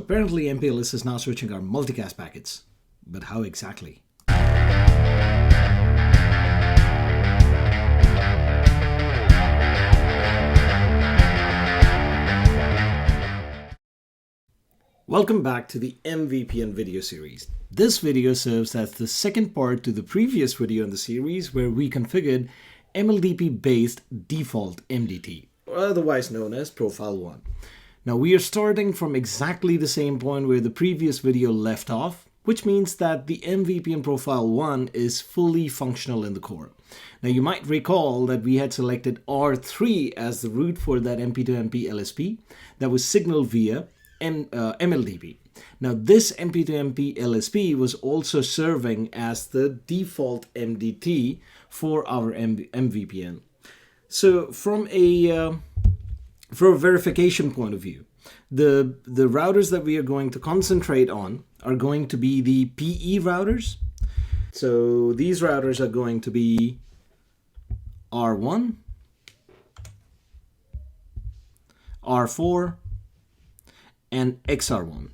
Apparently MPLS is now switching our multicast packets, but how exactly? Welcome back to the MVPN video series. This video serves as the second part to the previous video in the series where we configured MLDP-based default MDT, otherwise known as Profile 1. Now we are starting from exactly the same point where the previous video left off, which means that the MVPN Profile 1 is fully functional in the core. Now you might recall that we had selected R3 as the root for that MP2MP LSP that was signaled via MLDP. Now this MP2MP LSP was also serving as the default MDT for our MVPN. So from a verification point of view, the routers that we are going to concentrate on are going to be the PE routers. So these routers are going to be R1, R4, and XR1.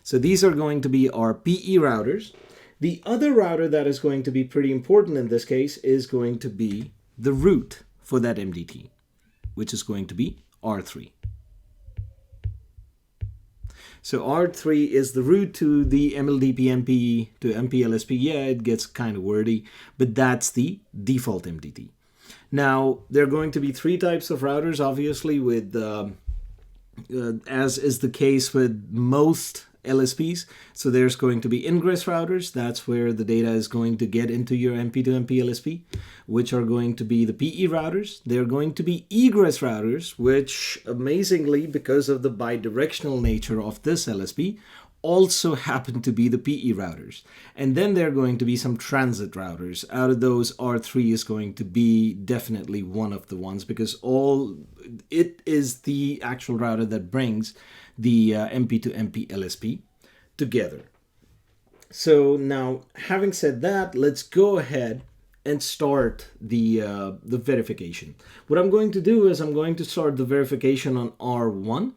So these are going to be our PE routers. The other router that is going to be pretty important in this case is going to be the root for that MDT, which is going to be R3. So R3 is the root to the MLDP MP to MPLSP. Yeah, it gets kind of wordy, but that's the default MDT. Now, there are going to be three types of routers, obviously, with as is the case with most LSPs. So there's going to be ingress routers. That's where the data is going to get into your MP2MP LSP, which are going to be the PE routers. They're going to be egress routers, which amazingly, because of the bidirectional nature of this LSP, also happen to be the PE routers. And then there are going to be some transit routers. Out of those, R3 is going to be definitely one of the ones because it is the actual router that brings the MP2MP LSP together. So now, having said that, let's go ahead and start the verification. What I'm going to do is I'm going to start the verification on R1,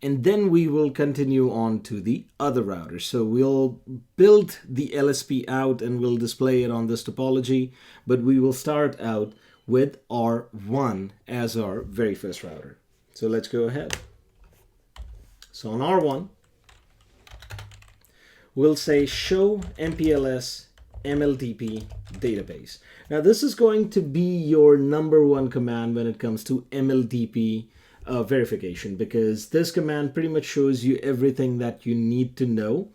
and then we will continue on to the other routers. So we'll build the LSP out and we'll display it on this topology, but we will start out with R1 as our very first router. So let's go ahead. So on R1, we'll say show MPLS MLDP database. Now this is going to be your number one command when it comes to MLDP verification, because this command pretty much shows you everything that you need to know.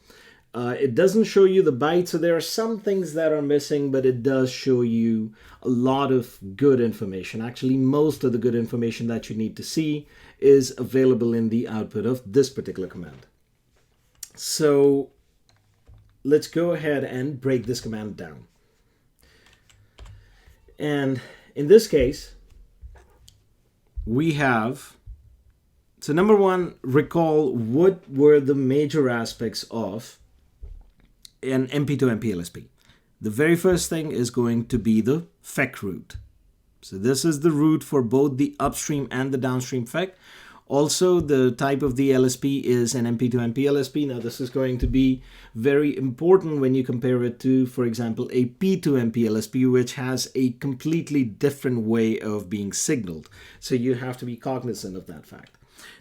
It doesn't show you the bytes, so there are some things that are missing, but it does show you a lot of good information. Actually, most of the good information that you need to see is available in the output of this particular command. So let's go ahead and break this command down. And in this case, we have, so number one, recall what were the major aspects of an MP2MP LSP. The very first thing is going to be the FEC root. So this is the root for both the upstream and the downstream FEC. Also, the type of the LSP is an MP2MP LSP. Now, this is going to be very important when you compare it to, for example, a P2MP LSP, which has a completely different way of being signaled. So you have to be cognizant of that fact.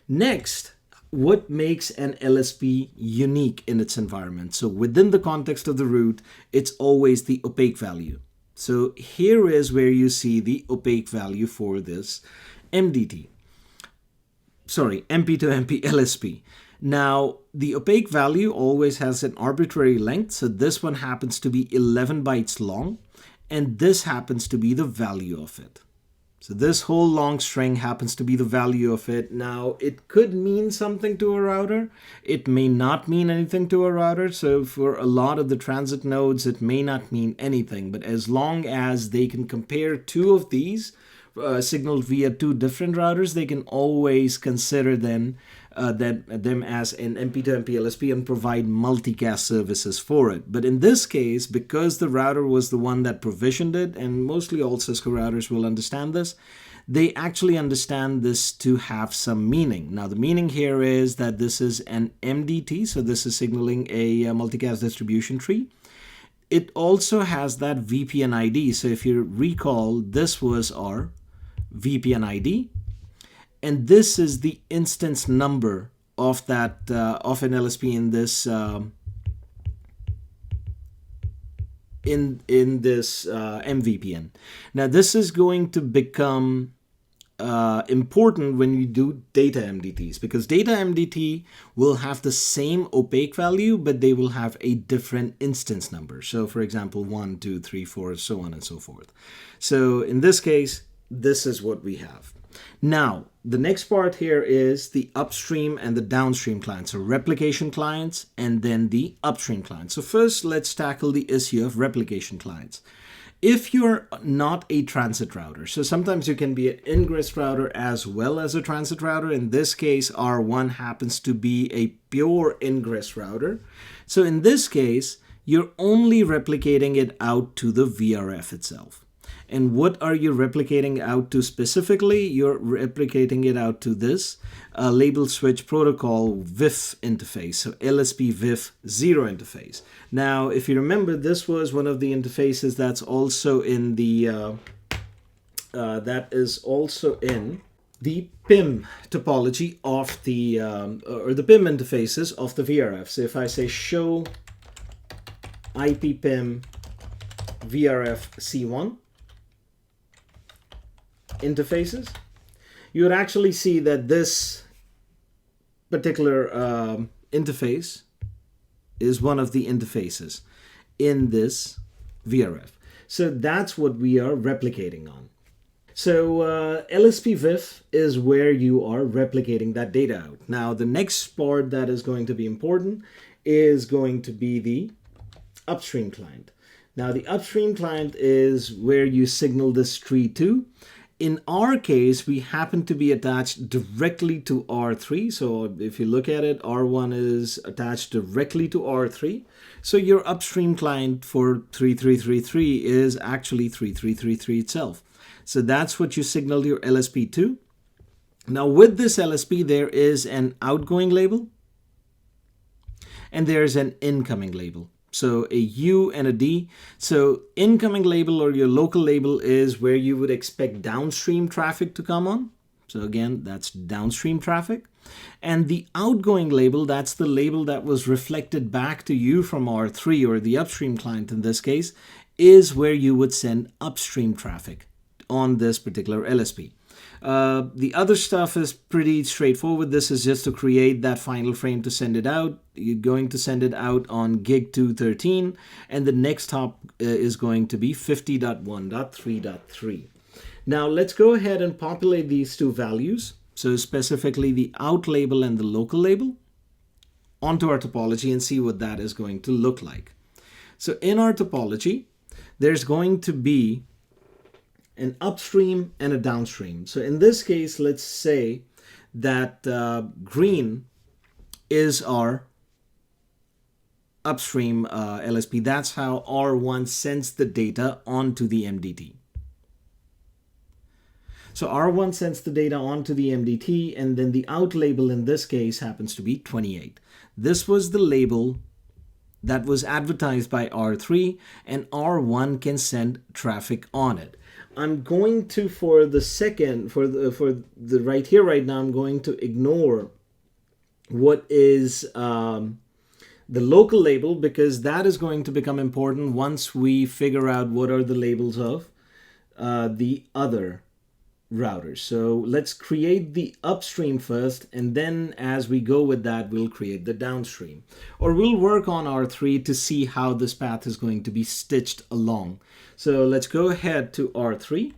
Next, what makes an LSP unique in its environment? So within the context of the root, it's always the opaque value. So here is where you see the opaque value for this MDT. Sorry, MP2MP LSP. Now, the opaque value always has an arbitrary length. So this one happens to be 11 bytes long, and this happens to be the value of it. So this whole long string happens to be the value of it. Now, it could mean something to a router. It may not mean anything to a router. So for a lot of the transit nodes, it may not mean anything. But as long as they can compare two of these signaled via two different routers, they can always consider them as an MP2MP LSP and provide multicast services for it. But in this case, because the router was the one that provisioned it, and mostly all Cisco routers will understand this, they actually understand this to have some meaning. Now, the meaning here is that this is an MDT, so this is signaling a multicast distribution tree. It also has that VPN ID. So if you recall, this was our VPN ID, and this is the instance number of that of an LSP in this MVPN. Now this is going to become important when you do data MDTs, because data MDT will have the same opaque value, but they will have a different instance number. So for example, 1, 2, 3, 4, so on and so forth. So in this case, this is what we have. Now, the next part here is the upstream and the downstream clients, so replication clients and then the upstream clients. So first, let's tackle the issue of replication clients. If you're not a transit router, so sometimes you can be an ingress router as well as a transit router. In this case, R1 happens to be a pure ingress router. So in this case, you're only replicating it out to the VRF itself. And what are you replicating out to specifically? You're replicating it out to this label switch protocol VIF interface, so LSP VIF 0 interface. Now, if you remember, this was one of the interfaces that's also in the the PIM topology of the or the PIM interfaces of the VRF. So if I say show IP PIM VRF C1 interfaces, you would actually see that this particular interface is one of the interfaces in this VRF. So that's what we are replicating on. So LSP VIF is where you are replicating that data out. Now, the next part that is going to be important is going to be the upstream client. Now, the upstream client is where you signal this tree to. In our case, we happen to be attached directly to R3. So if you look at it, R1 is attached directly to R3. So your upstream client for 3333 is actually 3333 itself. So that's what you signal your LSP to. Now with this LSP, there is an outgoing label and there's an incoming label. So a U and a D. So incoming label or your local label is where you would expect downstream traffic to come on. So again, that's downstream traffic. And the outgoing label, that's the label that was reflected back to you from R3 or the upstream client in this case, is where you would send upstream traffic on this particular LSP. The other stuff is pretty straightforward. This is just to create that final frame to send it out. You're going to send it out on gig 213, and the next hop is going to be 50.1.3.3. Now let's go ahead and populate these two values, so specifically the out label and the local label, onto our topology and see what that is going to look like. So in our topology, there's going to be an upstream and a downstream. So in this case, let's say that green is our upstream LSP. That's how R1 sends the data onto the MDT. So R1 sends the data onto the MDT, and then the out label in this case happens to be 28. This was the label that was advertised by R3, and R1 can send traffic on it. I'm going to, for the right here, right now, I'm going to ignore what is the local label, because that is going to become important once we figure out what are the labels of the other routers. So let's create the upstream first, and then as we go with that, we'll create the downstream. Or we'll work on R3 to see how this path is going to be stitched along. So let's go ahead to R3.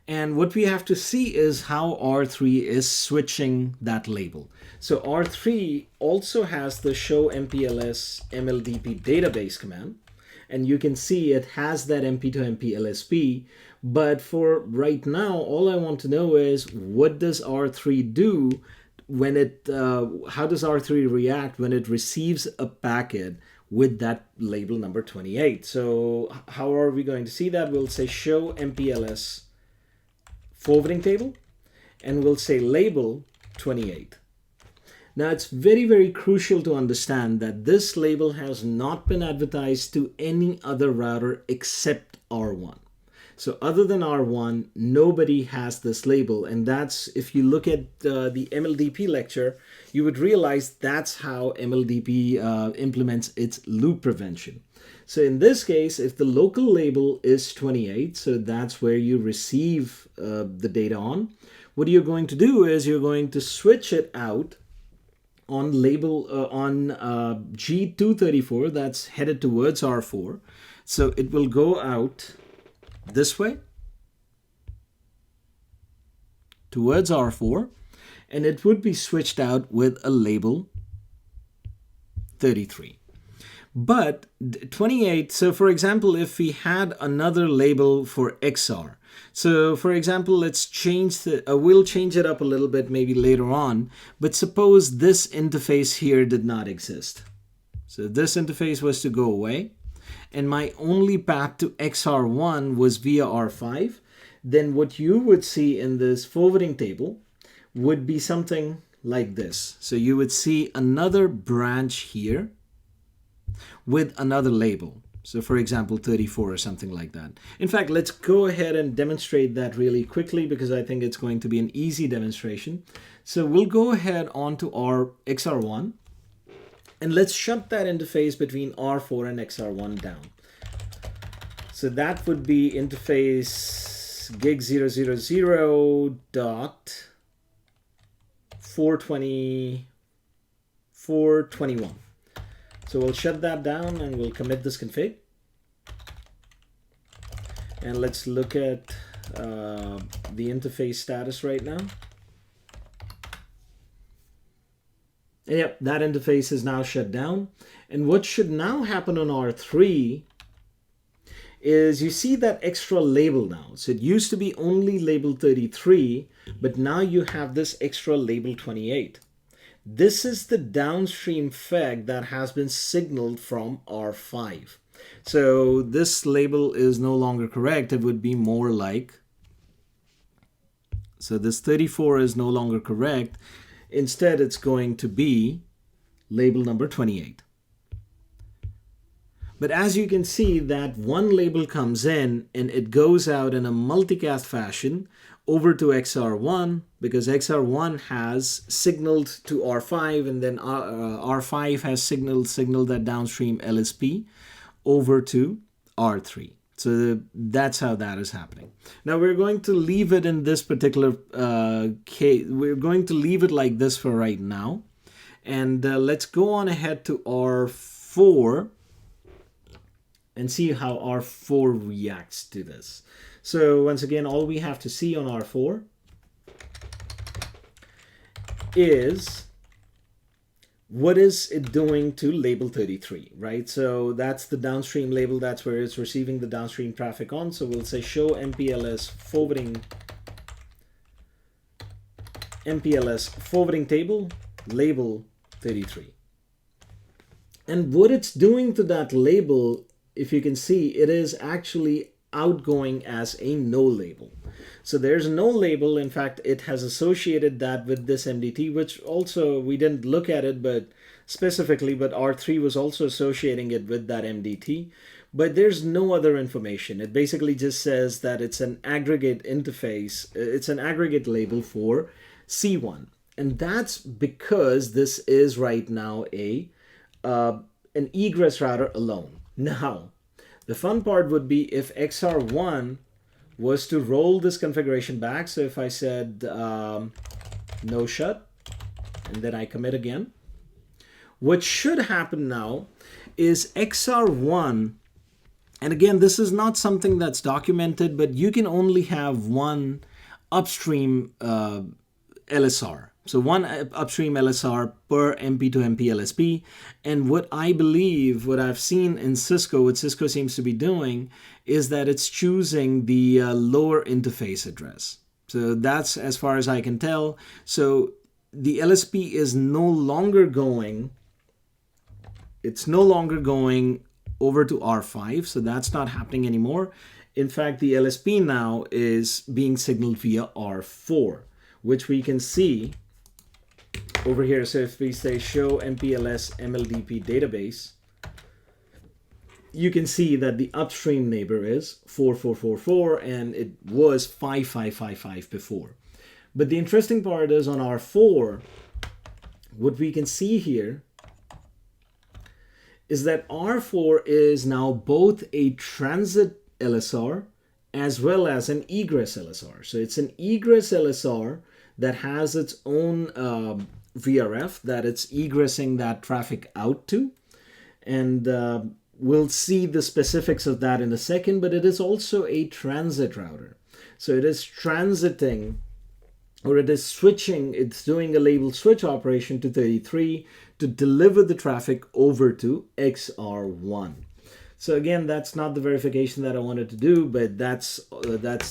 And what we have to see is how R3 is switching that label. So R3 also has the show MPLS MLDP database command. And you can see it has that MP2MP LSP. But for right now, all I want to know is, what does R3 do when it, how does R3 react when it receives a packet with that label number 28? So how are we going to see that? We'll say show MPLS forwarding table, and we'll say label 28. Now it's very, very crucial to understand that this label has not been advertised to any other router except R1. So other than R1, nobody has this label, and that's, if you look at the MLDP lecture, you would realize that's how MLDP implements its loop prevention. So in this case, if the local label is 28, so that's where you receive the data on, what you're going to do is you're going to switch it out on label on G234 that's headed towards R4. So it will go out this way towards R4, and it would be switched out with a label 33. But 28, so for example, if we had another label for XR, so for example, let's change the, we'll change it up a little bit maybe later on, but suppose this interface here did not exist. So this interface was to go away, and my only path to XR1 was via R5, then what you would see in this forwarding table would be something like this. So you would see another branch here with another label. So for example, 34 or something like that. In fact, let's go ahead and demonstrate that really quickly because I think it's going to be an easy demonstration. So we'll go ahead onto our XR1 and let's shut that interface between R4 and XR1 down. So that would be interface gig 000 dot 421. So we'll shut that down and we'll commit this config. And let's look at the interface status right now. And yep, that interface is now shut down. And what should now happen on R3 is you see that extra label now. So it used to be only label 33, but now you have this extra label 28. This is the downstream FEC that has been signaled from R5. So this label is no longer correct. It would be more like, so this 34 is no longer correct. Instead, it's going to be label number 28. But as you can see, that one label comes in and it goes out in a multicast fashion over to XR1 because XR1 has signaled to R5, and then R5 has signaled that downstream LSP over to R3. So that's how that is happening. Now we're going to leave it in this particular case. We're going to leave it like this for right now. And let's go on ahead to R4 and see how R4 reacts to this. So once again, all we have to see on R4 is what is it doing to label 33, right? So that's the downstream label. That's where it's receiving the downstream traffic on. So we'll say show MPLS forwarding table, label 33. And what it's doing to that label, if you can see, it is actually outgoing as a no label. So there's no label. In fact, it has associated that with this MDT, which also we didn't look at it, but specifically, but R3 was also associating it with that MDT, but there's no other information. It basically just says that it's an aggregate interface. It's an aggregate label for C1. And that's because this is right now an egress router alone. Now, the fun part would be if XR1 was to roll this configuration back. So if I said no shut, and then I commit again, what should happen now is XR1, and again, this is not something that's documented, but you can only have one upstream LSR. So one upstream LSR per MP2MP LSP. And what I believe, what I've seen in Cisco, what Cisco seems to be doing is that it's choosing the lower interface address. So that's as far as I can tell. So the LSP is no longer going, it's no longer going over to R5. So that's not happening anymore. in fact, the LSP now is being signaled via R4, which we can see over here. So if we say show MPLS MLDP database, you can see that the upstream neighbor is 4444 and it was 5555 before. But the interesting part is on R4, what we can see here is that R4 is now both a transit LSR as well as an egress LSR. So it's an egress LSR that has its own VRF that it's egressing that traffic out to. And we'll see the specifics of that in a second, but it is also a transit router. So it is transiting, or it is switching, it's doing a label switch operation to 33 to deliver the traffic over to XR1. So again, that's not the verification that I wanted to do, but that's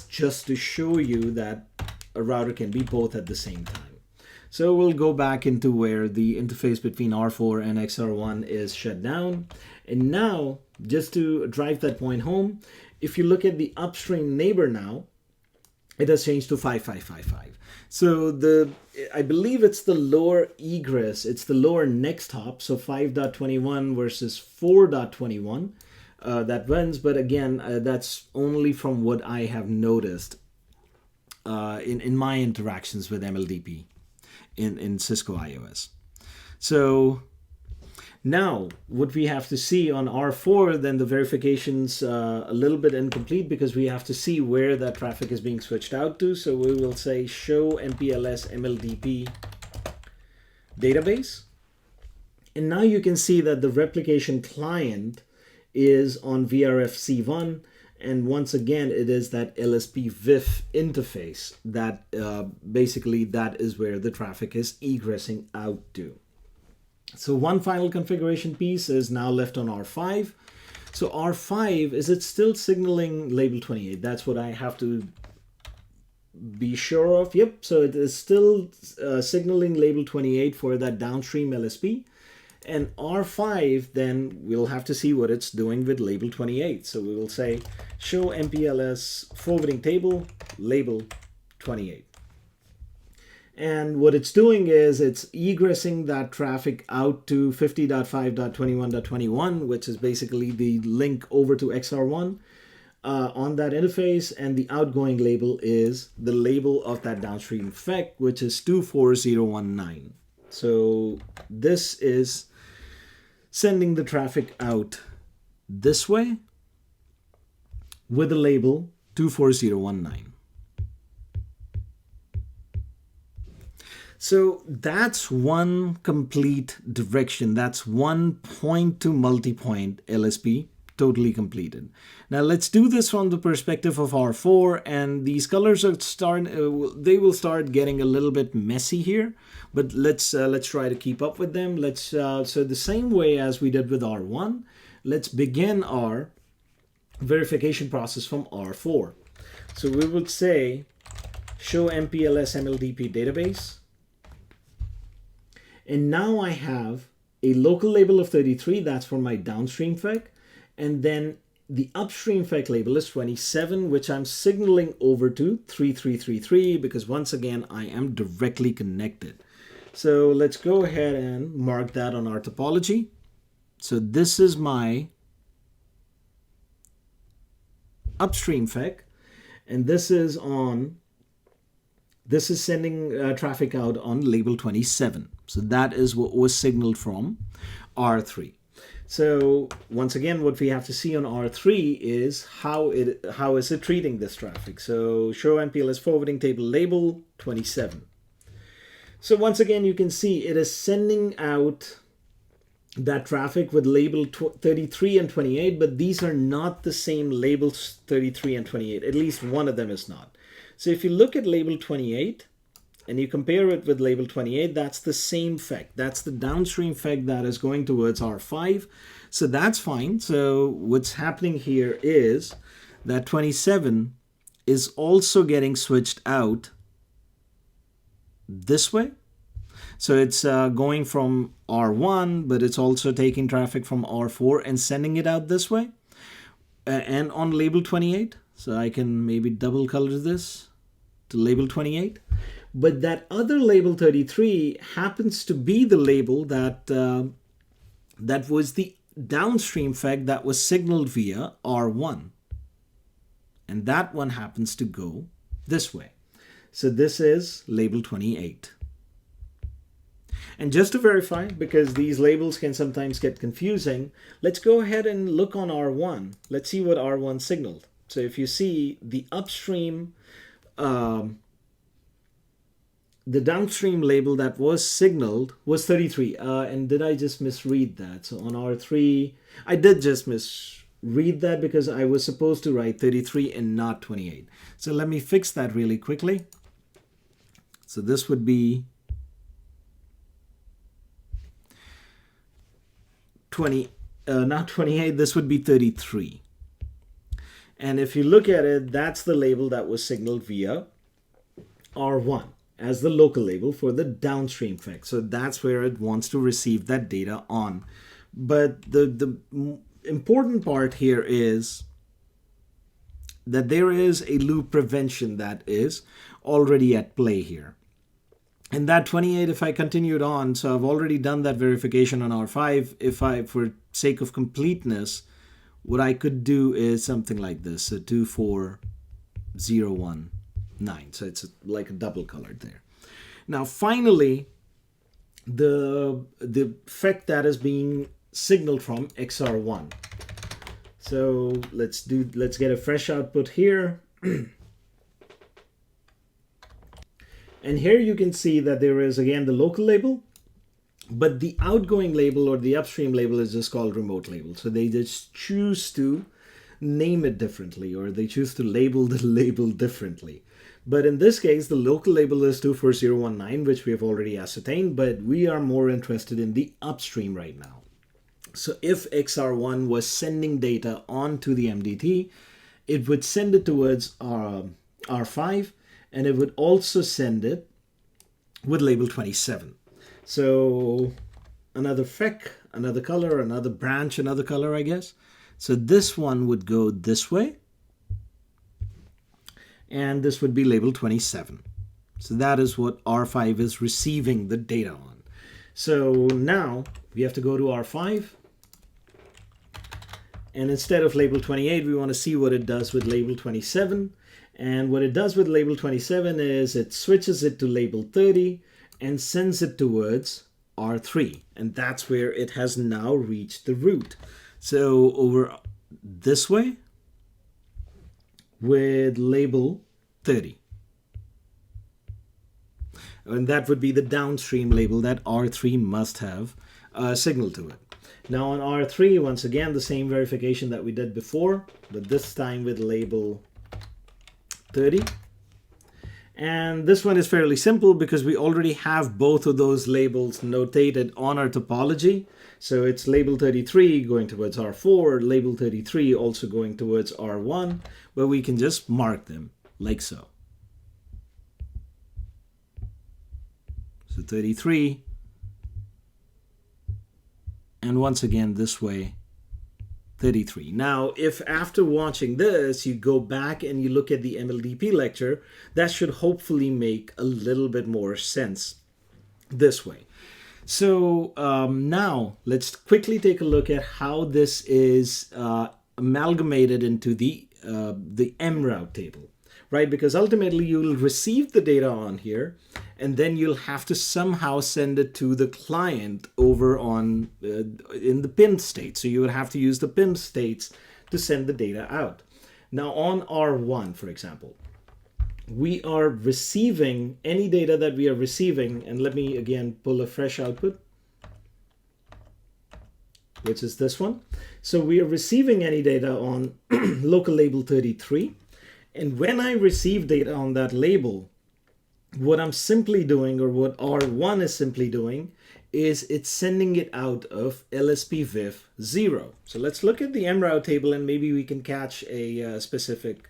just to show you that a router can be both at the same time. So we'll go back into where the interface between R4 and XR1 is shut down. And now, just to drive that point home, if you look at the upstream neighbor now, it has changed to 5555. So I believe it's the lower egress, it's the lower next hop, so 5.21 versus 4.21 that wins. But again, that's only from what I have noticed in my interactions with MLDP in Cisco iOS. So now what we have to see on R4, then the verification's a little bit incomplete because we have to see where that traffic is being switched out to. So we will say show MPLS MLDP database. And now you can see that the replication client is on VRF C1. And once again, it is that LSP VIF interface that basically that is where the traffic is egressing out to. So one final configuration piece is now left on R5. So R5, is it still signaling label 28? That's what I have to be sure of. Yep, so it is still signaling label 28 for that downstream LSP. And R5, then we'll have to see what it's doing with label 28. So we will say show MPLS forwarding table label 28. And what it's doing is it's egressing that traffic out to 50.5.21.21, which is basically the link over to XR1 on that interface. And the outgoing label is the label of that downstream FEC, which is 24019. So this is sending the traffic out this way with the label 24019. So that's one complete direction. That's one point to multi-point LSP totally completed. Now let's do this from the perspective of R4, and these colors are they will start getting a little bit messy here, but let's try to keep up with them. So the same way as we did with R1, let's begin our verification process from R4. So we would say show MPLS MLDP database. And now I have a local label of 33, that's for my downstream FEC. And then the upstream FEC label is 27, which I'm signaling over to 3333 because once again, I am directly connected. So let's go ahead and mark that on our topology. So this is my upstream FEC, and this is sending traffic out on label 27. So that is what was signaled from R3. So once again, what we have to see on R3 is how is it treating this traffic. So show MPLS forwarding table label 27. So once again, you can see it is sending out that traffic with label 33 and 28, but these are not the same labels 33 and 28. At least one of them is not. So if you look at label 28 and you compare it with label 28, that's the same FEC. That's the downstream FEC that is going towards R5. So that's fine. So what's happening here is that 27 is also getting switched out this way. So it's going from R1, but it's also taking traffic from R4 and sending it out this way and on label 28. So I can maybe double color this to label 28. But that other label 33 happens to be the label that that was the downstream FEC that was signaled via R1. And that one happens to go this way. So this is label 28. And just to verify, because these labels can sometimes get confusing, let's go ahead and look on R1. Let's see what R1 signaled. So if you see the upstream, the downstream label that was signaled was 33. And did I just misread that? So on R3, I did just misread that because I was supposed to write 33 and not 28. So let me fix that really quickly. So this would be 20, not 28, this would be 33. And if you look at it, that's the label that was signaled via R1 as the local label for the downstream FEC. So that's where it wants to receive that data on. But the important part here is that there is a loop prevention that is already at play here. And that 28, if I continued on, so I've already done that verification on R5. If I, for sake of completeness, what I could do is something like this. So 24019. So it's like a double colored there. Now, finally, the FEC that is being signaled from XR1. So let's get a fresh output here. And here you can see that there is again the local label, but the outgoing label or the upstream label is just called remote label. So they just choose to name it differently, or they choose to label the label differently. But in this case, the local label is 24019, which we have already ascertained, but we are more interested in the upstream right now. So if XR1 was sending data onto the MDT, it would send it towards R5, and it would also send it with label 27. So another FEC, another color, another branch, another color, I guess. So this one would go this way. And this would be label 27. So that is what R5 is receiving the data on. So now we have to go to R5. And instead of label 28, we want to see what it does with label 27. And what it does with label 27 is it switches it to label 30 and sends it towards R3. And that's where it has now reached the root. So over this way with label 30. And that would be the downstream label that R3 must have signaled to it. Now on R3, once again, the same verification that we did before, but this time with label 30. And this one is fairly simple because we already have both of those labels notated on our topology. So it's label 33 going towards R4, label 33 also going towards R1, but we can just mark them like so. So 33, and once again this way, 33. Now, if after watching this, you go back and you look at the MLDP lecture, that should hopefully make a little bit more sense this way. So now let's quickly take a look at how this is amalgamated into the MRoute table, right? Because ultimately you will receive the data on here, and then you'll have to somehow send it to the client over on in the PIM state. So you would have to use the PIM states to send the data out. Now on R1, for example, we are receiving any data that we are receiving, and let me again pull a fresh output, which is this one. So we are receiving any data on local label 33. And when I receive data on that label, what I'm simply doing, or what R1 is simply doing, is it's sending it out of LSP VIF 0. So let's look at the MRoute table and maybe we can catch a specific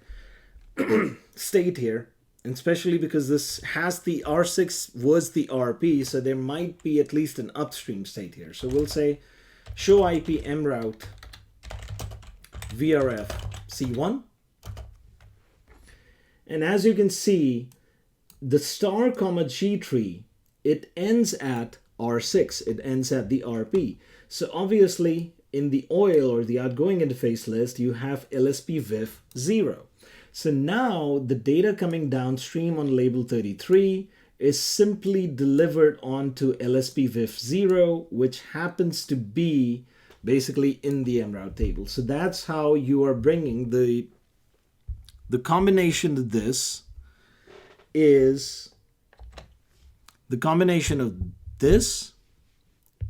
state here. And especially because this has the R6 was the RP, so there might be at least an upstream state here. So we'll say show IP MRoute VRF C1. And as you can see, the star comma G tree, it ends at R6. It ends at the RP. So obviously, in the OIL or the outgoing interface list, you have LSP VIF 0. So now the data coming downstream on label 33 is simply delivered onto LSP VIF 0, which happens to be basically in the MRoute table. So that's how you are bringing the combination of this is the combination of this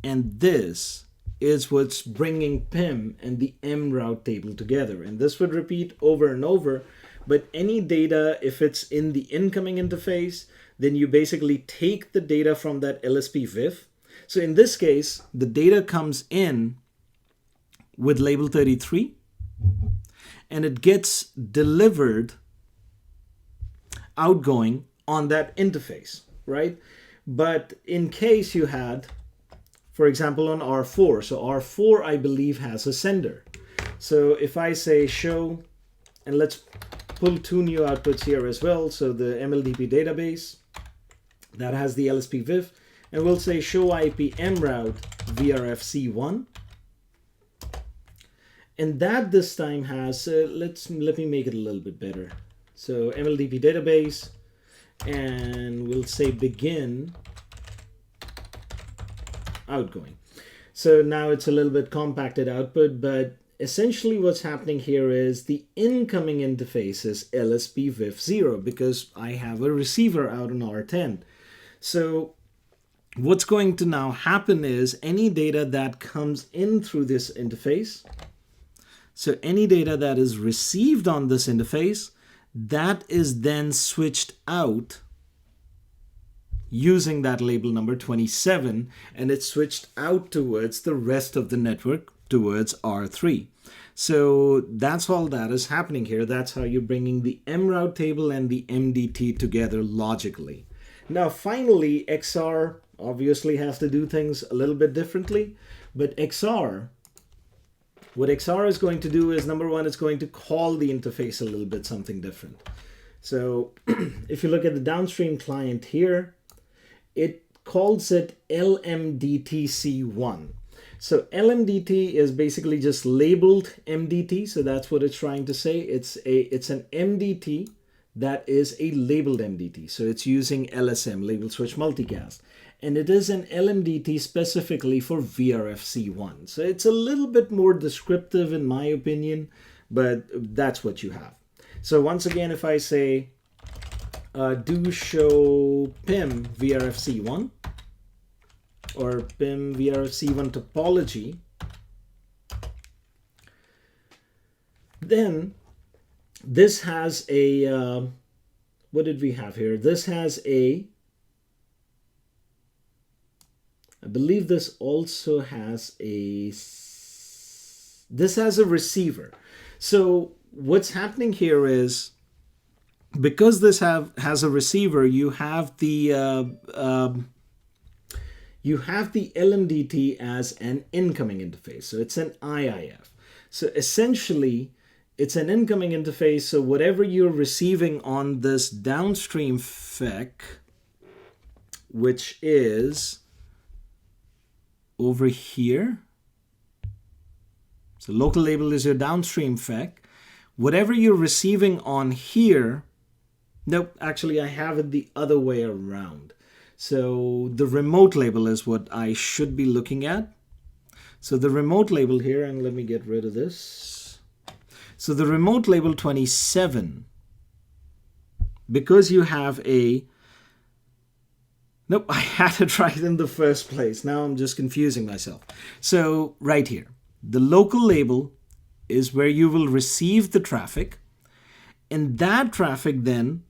and this is what's bringing PIM and the MRoute table together. And this would repeat over and over, but any data, if it's in the incoming interface, then you basically take the data from that LSP VIF. So in this case, the data comes in with label 33 and it gets delivered outgoing on that interface, right? But in case you had, for example, on R4, so R4 I believe has a sender. So if I say show, and let's pull two new outputs here as well. So the MLDP database that has the LSP VIF, and we'll say show IP MRoute VRFC1. And that this time has, let me make it a little bit better. So MLDP database, and we'll say begin outgoing. So now it's a little bit compacted output, but essentially what's happening here is the incoming interface is LSP VIF 0 because I have a receiver out on R10. So what's going to now happen is any data that comes in through this interface, so any data that is received on this interface, that is then switched out using that label number 27, and it's switched out towards the rest of the network towards R3. So that's all that is happening here. That's how you're bringing the MRoute table and the MDT together logically. Now finally, XR obviously has to do things a little bit differently, but what XR is going to do is, number one, it's going to call the interface a little bit something different. So if you look at the downstream client here, it calls it LMDTC1. So LMDT is basically just labeled MDT. So that's what it's trying to say. It's an MDT that is a labeled MDT. So it's using LSM, label switch multicast. And it is an LMDT specifically for VRFC1. So it's a little bit more descriptive in my opinion, but that's what you have. So once again, if I say do show PIM VRFC1 or PIM VRFC1 topology, then this has a, what did we have here? This has a, I believe this also has a, this has a receiver. So what's happening here is, because this has a receiver, you have the LMDT as an incoming interface. So it's an IIF. So essentially, it's an incoming interface. So whatever you're receiving on this downstream FEC, which is over here. So local label is your downstream FEC. Whatever you're receiving on here, nope, actually I have it the other way around. So the remote label is what I should be looking at. So the remote label here, and let me get rid of this. So the remote label 27, because you have a, nope, I had it right in the first place. Now I'm just confusing myself. So right here, the local label is where you will receive the traffic, and that traffic then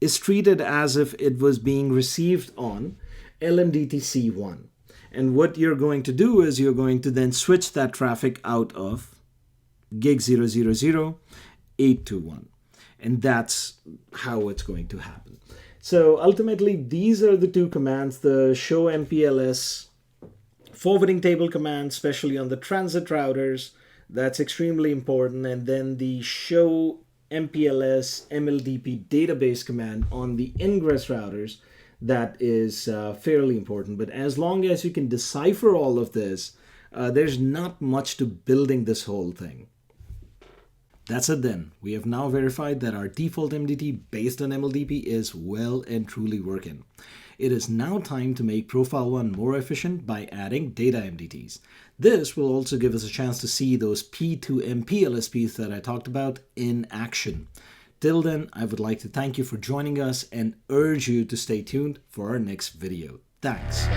is treated as if it was being received on LMDTC1. And what you're going to do is you're going to then switch that traffic out of gig 000-821. And that's how it's going to happen. So ultimately, these are the two commands, the show MPLS forwarding table command, especially on the transit routers. That's extremely important. And then the show MPLS MLDP database command on the ingress routers, that is fairly important. But as long as you can decipher all of this, there's not much to building this whole thing. That's it then. We have now verified that our default MDT based on MLDP is well and truly working. It is now time to make Profile 1 more efficient by adding data MDTs. This will also give us a chance to see those P2MP LSPs that I talked about in action. Till then, I would like to thank you for joining us and urge you to stay tuned for our next video. Thanks.